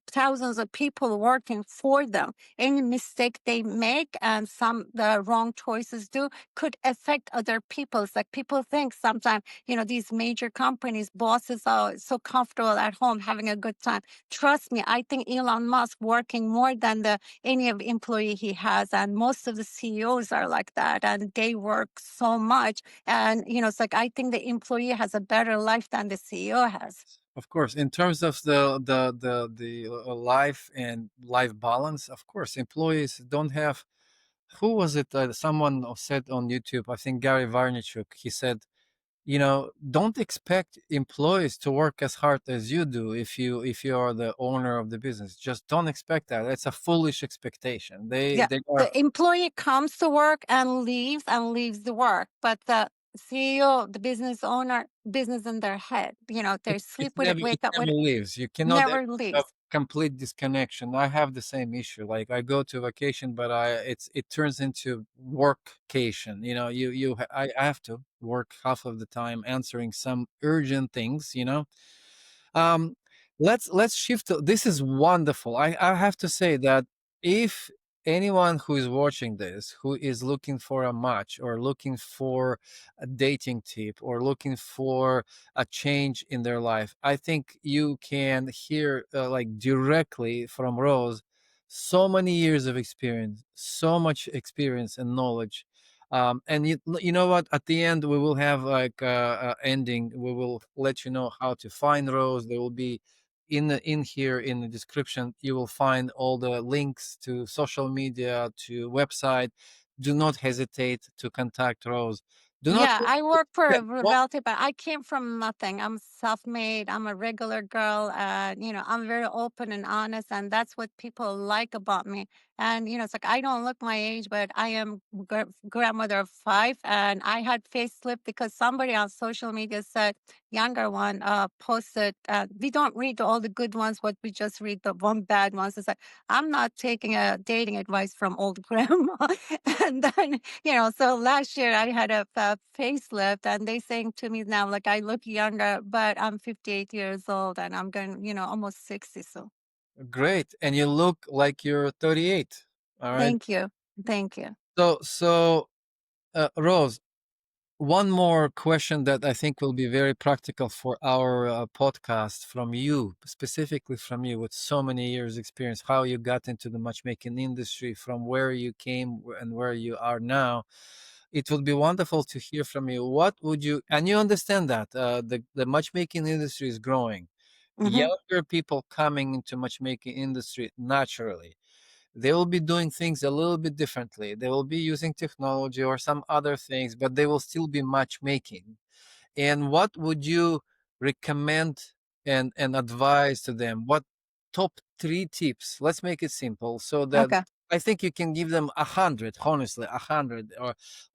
thousands of people working for them. Any mistake they make and some the wrong choices do could affect other people. It's like people think sometimes these major companies bosses are so comfortable at home having a good time. Trust me, I think Elon Musk working more than the any of employee he has, and most of the CEOs are like that, and they work so much. And it's like I think the employee has a better life than the CEO has. Of course, in terms of the life and life balance, of course, employees don't have. Who was it? Someone said on YouTube, I think Gary Vaynerchuk. He said, you know, don't expect employees to work as hard as you do if you are the owner of the business. Just don't expect that. It's a foolish expectation. Yeah, They are. the employee comes to work and leaves the work, but the CEO, the business owner, business in their head. They sleep with it, It wake up with never it, leaves. You cannot ever never have leaves. complete disconnection. I have the same issue. Like I go to vacation, but it turns into workcation. You know, I have to work half of the time answering some urgent things. You know, um, let's shift. This is wonderful. I have to say that if anyone who is watching this, who is looking for a match or looking for a dating tip or looking for a change in their life, I think you can hear like directly from Rose so many years of experience, so much experience and knowledge. And you know what? At the end, we will have like a ending. We will let you know how to find Rose. There will be in here in the description. You will find all the links to social media, to website. Do not hesitate to contact Rose. Do not Yeah, I work for yeah, a relative, but I came from nothing. I'm self-made. I'm a regular girl, and I'm very open and honest, and that's what people like about me. And it's like I don't look my age, but I am grandmother of five, and I had facelift because somebody on social media said younger one posted, "We don't read all the good ones, but we just read the one bad ones." It's like I'm not taking a dating advice from old grandma, and then so last year I had a facelift, and they saying to me now, like I look younger, but I'm 58 years old, and I'm going, almost 60. So great, and you look like you're 38. All right. thank you, thank you. Rose, one more question that I think will be very practical for our podcast from you, specifically from you, with so many years' experience, how you got into the matchmaking industry, from where you came and where you are now. It would be wonderful to hear from you. What would you, and you understand that the matchmaking industry is growing, Hmm. younger people coming into matchmaking industry naturally, they will be doing things a little bit differently. They will be using technology or some other things, but they will still be matchmaking. And what would you recommend and advise to them? What top three tips? Let's make it simple so that Okay. I think you can give them 100, honestly, 100,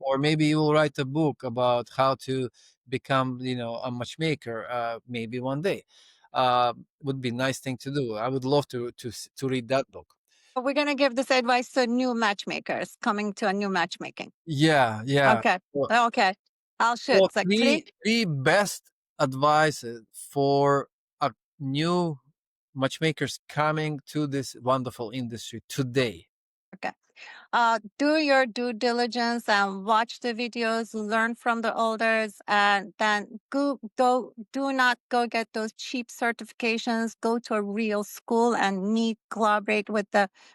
or maybe you will write a book about how to become, a matchmaker. Maybe one day, would be a nice thing to do. I would love to read that book. We're gonna give this advice to new matchmakers coming to a new matchmaking. Yeah, yeah. Okay. So, Okay. I'll shoot. so It's like three. three best advices for a new matchmakers coming to this wonderful industry today. Okay. Do your due diligence and watch the videos, learn from the elders, and then do not go get those cheap certifications. Go to a real school and meet, collaborate with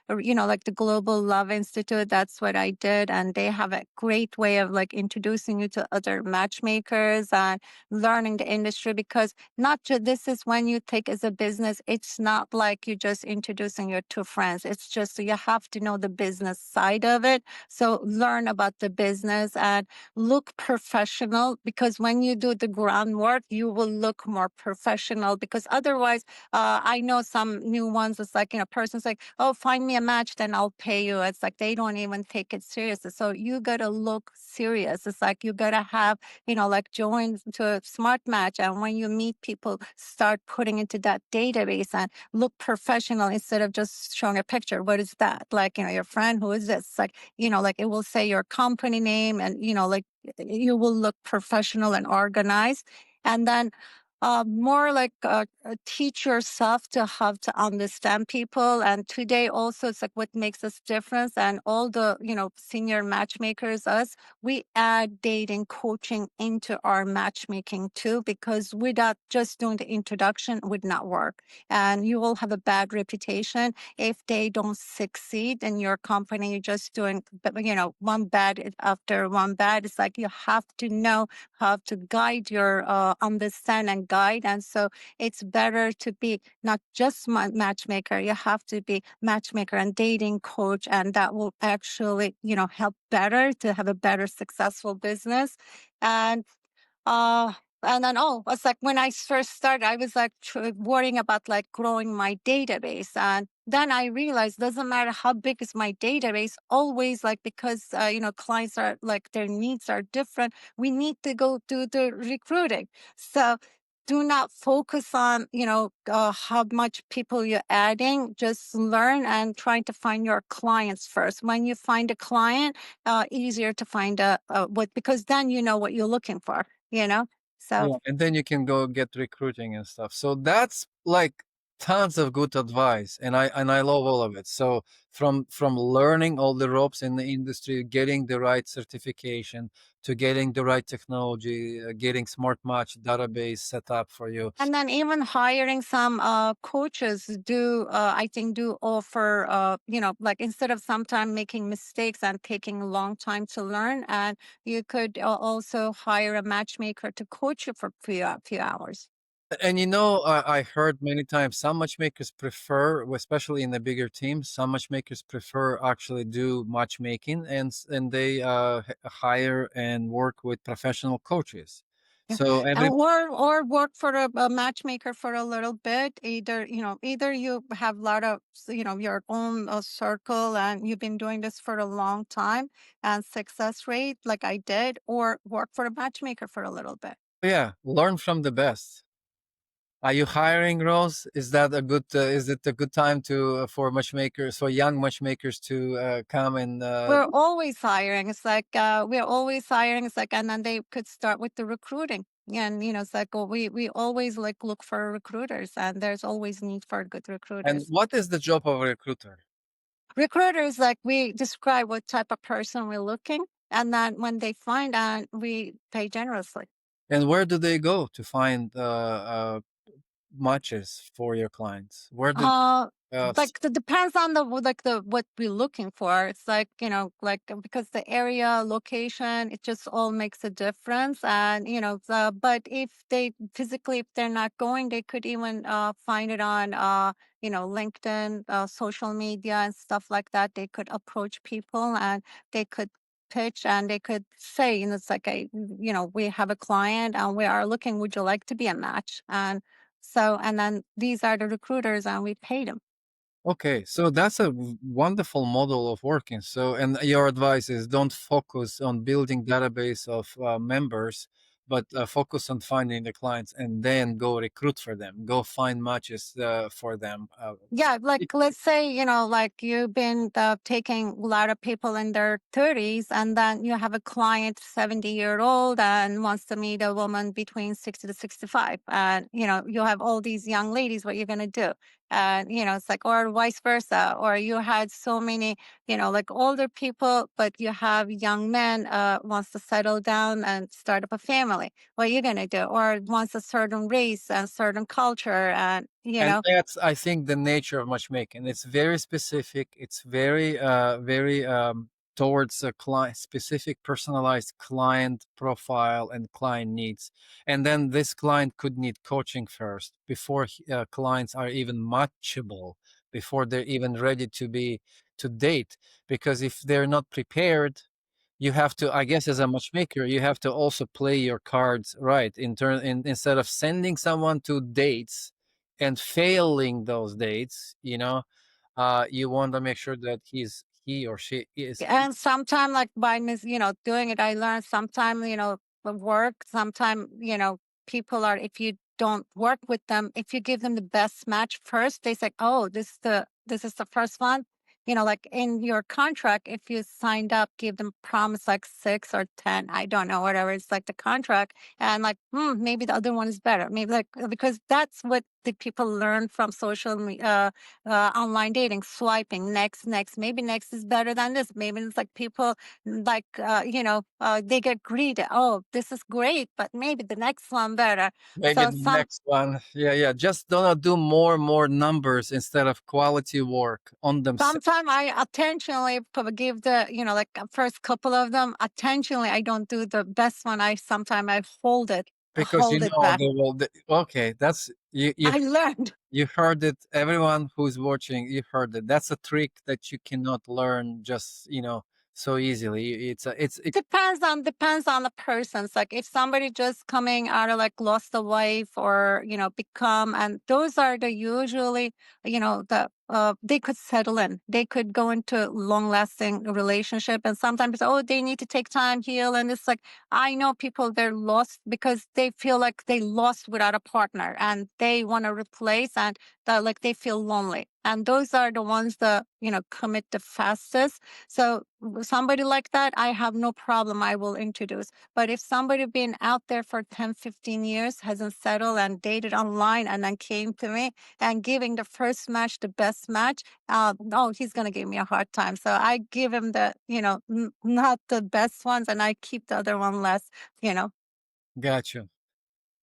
like the Global Love Institute. That's what I did. And they have a great way of like introducing you to other matchmakers and learning the industry because not just this is when you take as a business, it's not like you just introducing your two friends. It's just you have to know the business side of it. So learn about the business and look professional because when you do the groundwork, you will look more professional because otherwise, I know some new ones, it's like, person's like, oh, find me a match, then I'll pay you. It's like they don't even take it serious. So you got to look serious. It's like you got to have, like join to Smart Match. And when you meet people, start putting into that database and look professional instead of just showing a picture. What is that? Like, your friend, who is this? Like, like it will say your company name and, like you will look professional and organized. And then more like teach yourself to have to understand people. And today also it's like what makes us different. And all the, senior matchmakers, us, we add dating coaching into our matchmaking too, because without just doing the introduction would not work. And you will have a bad reputation if they don't succeed in your company. You're just doing, one bad after one bad. It's like you have to know how to guide your understand and guide. And so it's better to be not just matchmaker. You have to be matchmaker and dating coach, and that will actually, help better to have a better successful business. And uh, and then, it's like when I first started, I was like worrying about like growing my database. And then I realized doesn't matter how big is my database, always like because, clients are like their needs are different. We need to go do the recruiting. So do not focus on, how much people you're adding. Just learn and trying to find your clients first. When you find a client, easier to find what, because then you know what you're looking for, So, Yeah, and then you can go get recruiting and stuff. So that's like tons of good advice, and I love all of it. So from learning all the ropes in the industry, getting the right certification, to getting the right technology, getting smart match database set up for you. and then even hiring some coaches do, I think, do offer, like instead of sometime making mistakes and taking a long time to learn, and you could also hire a matchmaker to coach you for few hours. And you know, I heard many times some matchmakers prefer, especially in the bigger teams, some matchmakers prefer actually do matchmaking and they hire and work with professional coaches. Yeah, So and every or work for a matchmaker for a little bit. Either either you have a lot of your own circle and you've been doing this for a long time and success rate like I did, or work for a matchmaker for a little bit. yeah, learn from the best. Are you hiring, Rose? Is that a good? Is it a good time to for matchmakers, for young matchmakers to come and We're always hiring. It's like we're always hiring. It's like, and then they could start with the recruiting. Yeah, and it's like, well, we always like look for recruiters, and there's always need for good and recruiters. what is the job of a recruiter? Recruiters, like we describe what type of person we're looking, and then when they find out, we pay generously. And where do they go to find matches for your clients? Where do Like it depends on the what we're looking for. It's like like because the area, location, it just all makes a difference. And but if they physically, if they're not going, they could even find it on LinkedIn, social media, and stuff like that. They could approach people and they could pitch and they could say, it's like we have a client and we are looking. Would you like to be a match? And then these are the recruiters, and we pay them. Okay, so that's a wonderful model of working. So, and your advice is don't focus on building database of members, but focus on finding the clients and then go recruit for them. Go find matches for them. Yeah, like let's say, like you've been taking a lot of people in their 30s, and then you have a client 70-year-old and wants to meet a woman between 60 to 65. And, you have all these young ladies, what you're going to do? And, it's like, or vice versa. Or you had so many, like older people, but you have young men wants to settle down and start up a family. What are you going to do? Or wants a certain race and certain culture and, And that's, I think, the nature of matchmaking. It's very specific. It's very towards a client, specific, personalized client profile and client needs. And then this client could need coaching first before clients are even matchable, before they're even ready to be to date. Because if they're not prepared, you have to, I guess, as a matchmaker, you have to also play your cards right instead of sending someone to dates and failing those dates, you want to make sure that he or she is And sometime, like by doing it, I learned sometime, the work, sometime, people are, if you don't work with them, if you give them the best match first, they say, oh, this is the first one. Like in your contract, if you signed up, give them promise like 6 or 10, I don't know, whatever. It's like the contract. And like, maybe the other one is better. Maybe like, because that's what the people learn from social media, online dating, swiping next, next. Maybe next is better than this. Maybe it's like people like they get greedy. Oh, this is great, but maybe the next one better. maybe So the next one. Yeah, yeah. Just don't do more and more numbers instead of quality work on themselves. sometimes I intentionally give the like first couple of them attentionally. I don't do the best one. I sometimes I Because hold it they back. will. Okay, that's I learned. you heard it. Everyone who's watching, you heard it. That's a trick that you cannot learn just so easily. It's Depends on the person. It's like if somebody just coming out of like lost a wife or become, and those are the usually the they could settle in, they could go into long lasting relationship, and sometimes they need to take time heal, and it's like I know people, they're lost because they feel like they lost without a partner and they want to replace, and like they feel lonely, and those are the ones that commit the fastest. So somebody like that, I have no problem. I will introduce. But if somebody been out there for 10, 15 years, hasn't settled and dated online and then came to me and giving the first match the best match, no, he's going to give me a hard time. So I give him the, not the best ones, and I keep the other one less, you know. gotcha.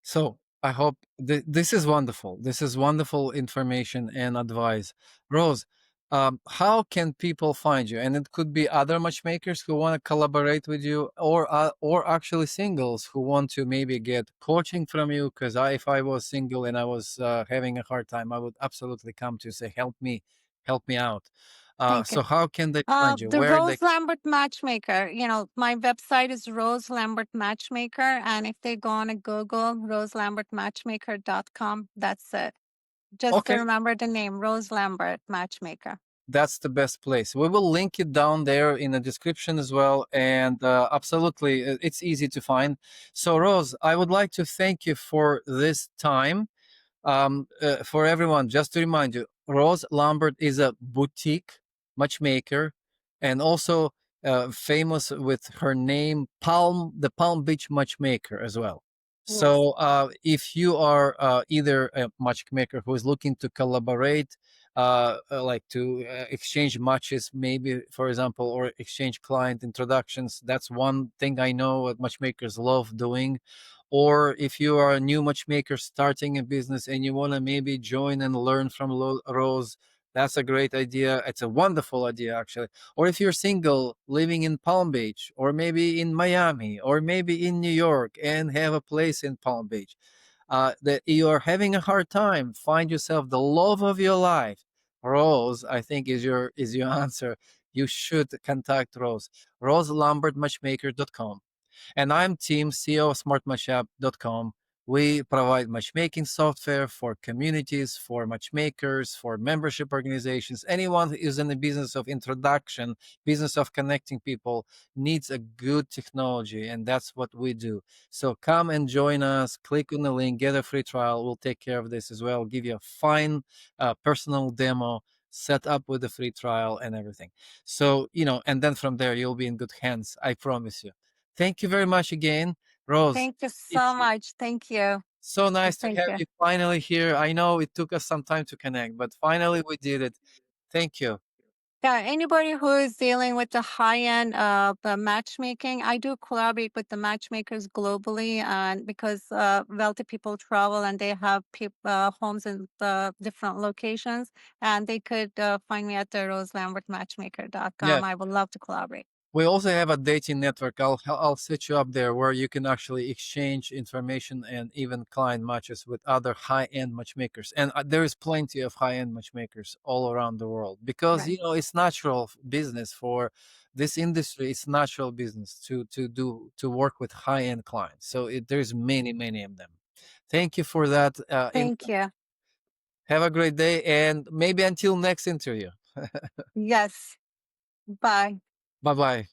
So I hope this is wonderful. This is wonderful information and advice, Rose. how can people find you? And it could be other matchmakers who want to collaborate with you, or actually singles who want to maybe get coaching from you. Because if I was single and I was having a hard time, I would absolutely come to say, help me out. Thank you. So how can they find you? The Where they? Rose Lambert Matchmaker, my website is Rose Lambert Matchmaker. And if they go on a Google, roselambertmatchmaker.com, that's it. Just to Okay, remember the name, Rose Lambert Matchmaker. that's the best place. We will link it down there in the description as well. And absolutely, it's easy to find. So, Rose, I would like to thank you for this time. For everyone, just to remind you, Rose Lambert is a boutique matchmaker and also famous with her name, the Palm Beach Matchmaker as well. Yes. So if you are either a matchmaker who is looking to collaborate, like to exchange matches, maybe, for example, or exchange client introductions, that's one thing I know what matchmakers love doing. Or if you are a new matchmaker starting a business and you want to maybe join and learn from Rose, that's a great idea. It's a wonderful idea, actually. Or if you're single living in Palm Beach, or maybe in Miami, or maybe in New York and have a place in Palm Beach, that you are having a hard time, find yourself the love of your life. Rose, I think, is your answer. You should contact Rose. RoseLambertMatchmaker.com. And I'm Tim, CEO of SmartMatchApp.com. We provide matchmaking software for communities, for matchmakers, for membership organizations. Anyone who is in the business of introduction, business of connecting people, needs a good technology, and that's what we do. So come and join us. Click on the link, get a free trial. We'll take care of this as well. Give you a fine personal demo set up with a free trial and everything. So, and then from there, you'll be in good hands. I promise you. Thank you very much again, Rose. Thank you It's so much. Thank you. so nice to Thank have you. you finally here. I know it took us some time to connect, but finally we did it. Thank you. Yeah, anybody who is dealing with the high end of matchmaking, I do collaborate with the matchmakers globally, and because wealthy people travel and they have homes in different locations, and they could find me at the Yeah. roselambertmatchmaker.com. I would love to collaborate. We also have a dating network. I'll set you up there where you can actually exchange information and even client matches with other high-end matchmakers. And there is plenty of high-end matchmakers all around the world because Right. it's natural business for this industry. It's natural business to work with high-end clients. So there's many of them. Thank you for that. Thank you. Have a great day, and maybe until next interview. Yes. Bye. Bye bye.